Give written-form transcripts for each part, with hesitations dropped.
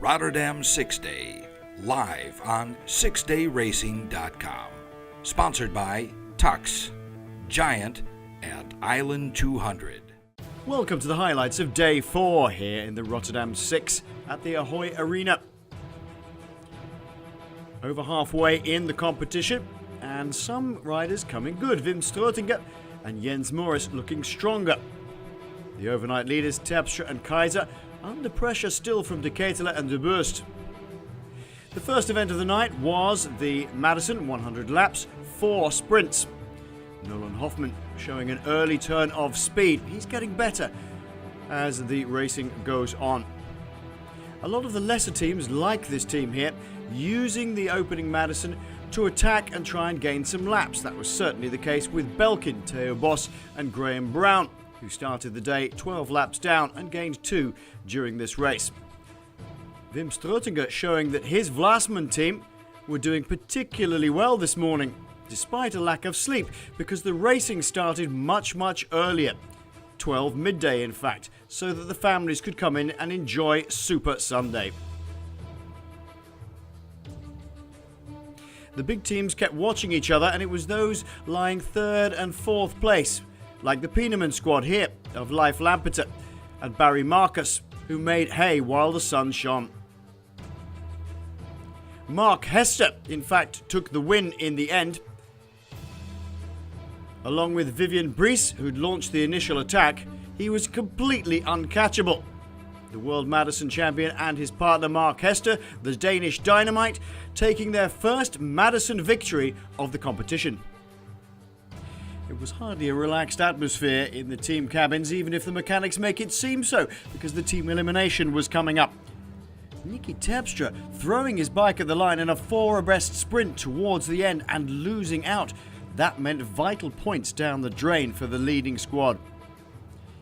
Rotterdam Six Day, live on sixdayracing.com. Sponsored by Tux, Giant, and Island 200. Welcome to the highlights of Day 4 here in the Rotterdam Six at the Ahoy Arena. Over halfway in the competition, and some riders coming good. Wim Stroetinger and Jens Morris looking stronger. The overnight leaders Terpstra and Keizer under pressure still from De Ketelaere and De Burst. The first event of the night was the Madison 100 laps, 4 sprints. Nolan Hoffman showing an early turn of speed. He's getting better as the racing goes on. A lot of the lesser teams like this team here, using the opening Madison to attack and try and gain some laps. That was certainly the case with Belkin, Theo Bos and Graham Brown, who started the day 12 laps down and gained 2 during this race. Wim Stroetinger showing that his Vlasman team were doing particularly well this morning, despite a lack of sleep, because the racing started much earlier. 12 midday in fact, so that the families could come in and enjoy Super Sunday. The big teams kept watching each other, and it was those lying 3rd and 4th place, like the Pieneman squad here of Leif Lampeter and Barry Marcus, who made hay while the sun shone. Mark Hester, in fact, took the win in the end, along with Vivian Brice, who'd launched the initial attack. He was completely uncatchable. The World Madison champion and his partner Mark Hester, the Danish Dynamite, taking their first Madison victory of the competition. It was hardly a relaxed atmosphere in the team cabins, even if the mechanics make it seem so, because the team elimination was coming up. Nicky Terpstra throwing his bike at the line in a 4 abreast sprint towards the end and losing out. That meant vital points down the drain for the leading squad.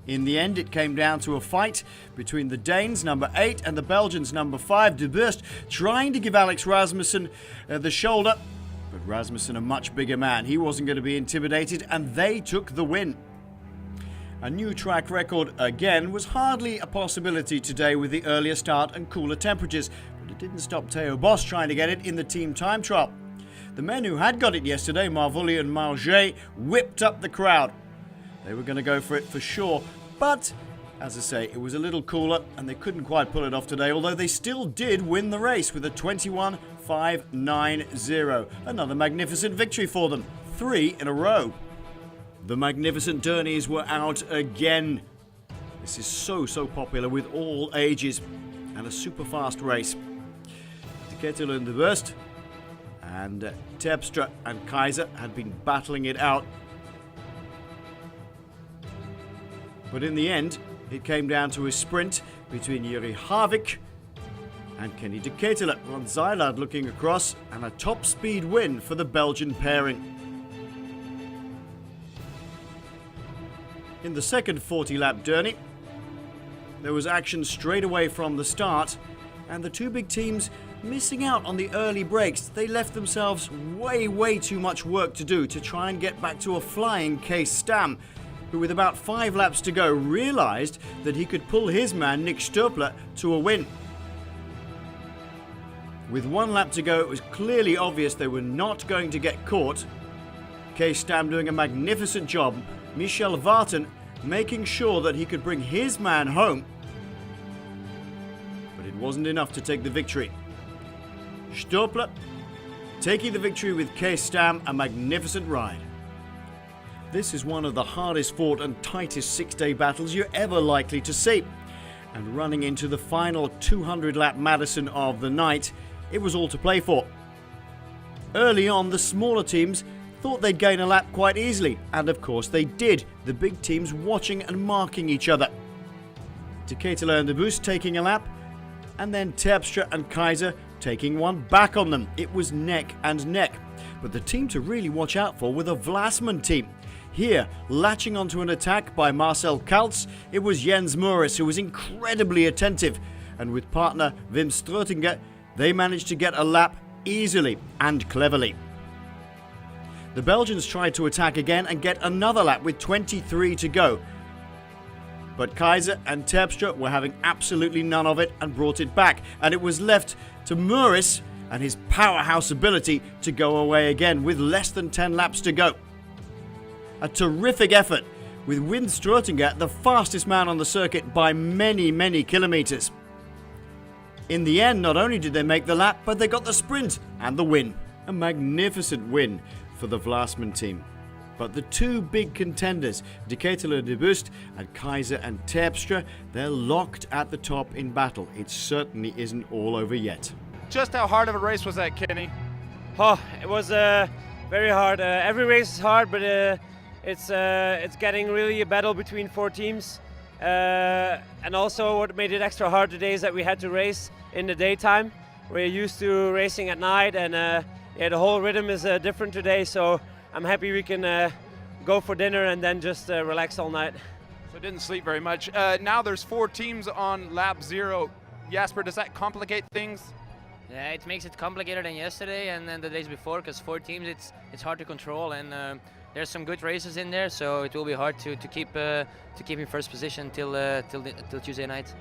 In the end, it came down to a fight between the Danes, number 8, and the Belgians, number 5, De Burst, trying to give Alex Rasmussen the shoulder. But Rasmussen, a much bigger man, he wasn't going to be intimidated, and they took the win. A new track record again was hardly a possibility today with the earlier start and cooler temperatures, but it didn't stop Theo Bos trying to get it in the team time trial. The men who had got it yesterday, Marvulli and Marget, whipped up the crowd. They were going to go for it for sure, but as I say, it was a little cooler and they couldn't quite pull it off today, although they still did win the race with a 21.590. Another magnificent victory for them, 3 in a row. The magnificent Dernies were out again. This is so popular with all ages, and a super fast race. De Ketelaere and De Burst and Terpstra and Keizer had been battling it out. But in the end, it came down to a sprint between Juri Havik and Kenny De Ketelaere. Ron Zeilard looking across, and a top speed win for the Belgian pairing. In the second 40-lap Dernie, there was action straight away from the start, and the two big teams missing out on the early breaks. They left themselves way too much work to do to try and get back to a flying Kees Stam, who with about 5 laps to go realised that he could pull his man Nick Sturpler to a win. With 1 lap to go, it was clearly obvious they were not going to get caught. Kees Stam doing a magnificent job, Michel Vartan making sure that he could bring his man home. But it wasn't enough to take the victory. Sturpler taking the victory with Kees Stam, a magnificent ride. This is one of the hardest fought and tightest 6-day battles you're ever likely to see. And running into the final 200-lap Madison of the night, it was all to play for. Early on, the smaller teams thought they'd gain a lap quite easily, and of course they did, the big teams watching and marking each other. De Ketelaere and De Burst taking a lap, and then Terpstra and Keizer taking one back on them. It was neck and neck. But the team to really watch out for were the Vlasman team. Here, latching onto an attack by Marcel Kaltz, it was Jens Morris who was incredibly attentive, and with partner Wim Stroetinger, they managed to get a lap easily and cleverly. The Belgians tried to attack again and get another lap with 23 to go. But Kaiser and Terpstra were having absolutely none of it and brought it back, and it was left to Meuris and his powerhouse ability to go away again with less than 10 laps to go. A terrific effort, with Wim Stroetinger the fastest man on the circuit by many, many kilometres. In the end, not only did they make the lap, but they got the sprint and the win. A magnificent win for the Vlasman team. But the two big contenders, De Ketelaere De Bust and Kaiser and Terpstra, they're locked at the top in battle. It certainly isn't all over yet. Just how hard of a race was that, Kenny? Oh, it was very hard. Every race is hard, but it's getting really a battle between four teams. And also what made it extra hard today is that we had to race in the daytime. We're used to racing at night, and yeah, the whole rhythm is different today, so I'm happy we can go for dinner and then just relax all night. So didn't sleep very much. Now there's 4 teams on lap 0. Jasper, does that complicate things? Yeah, it makes it complicated than yesterday and then the days before, because 4 teams it's hard to control, and there's some good races in there, so it will be hard to keep in first position till Tuesday night.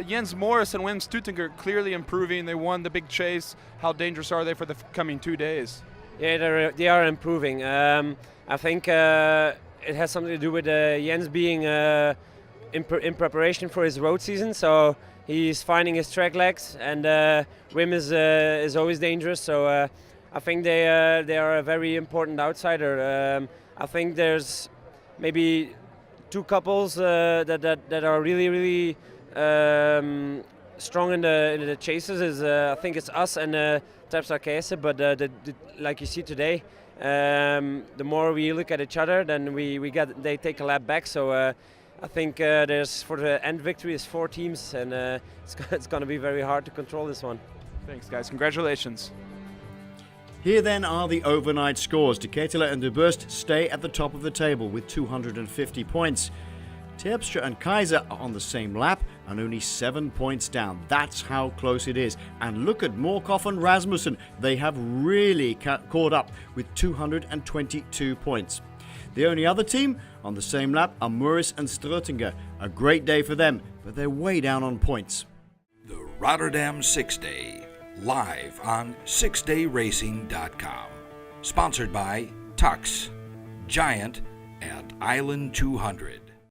Jens Morris and Wim Stroetinger clearly improving. They won the big chase. How dangerous are they for the coming 2 days? Yeah, they are improving. I think it has something to do with Jens being in preparation for his road season, so he's finding his track legs, and Wim is always dangerous. So I think they are a very important outsider. I think there's maybe 2 couples that are really strong in the chases. I think it's us and Terpstra Kese, but like you see today, the more we look at each other, then they take a lap back. So I think there's, for the end victory, is 4 teams, and it's going to be very hard to control this one. Thanks, guys. Congratulations. Here then are the overnight scores. De Ketelaere and De Bust stay at the top of the table with 250 points. Terpstra and Kaiser are on the same lap and only 7 points down. That's how close it is. And look at Morkov and Rasmussen. They have really caught up with 222 points. The only other team on the same lap are Meuris and Stroetinger. A great day for them, but they're way down on points. The Rotterdam 6 Day, live on 6dayracing.com. Sponsored by Tux, Giant, and Island 200.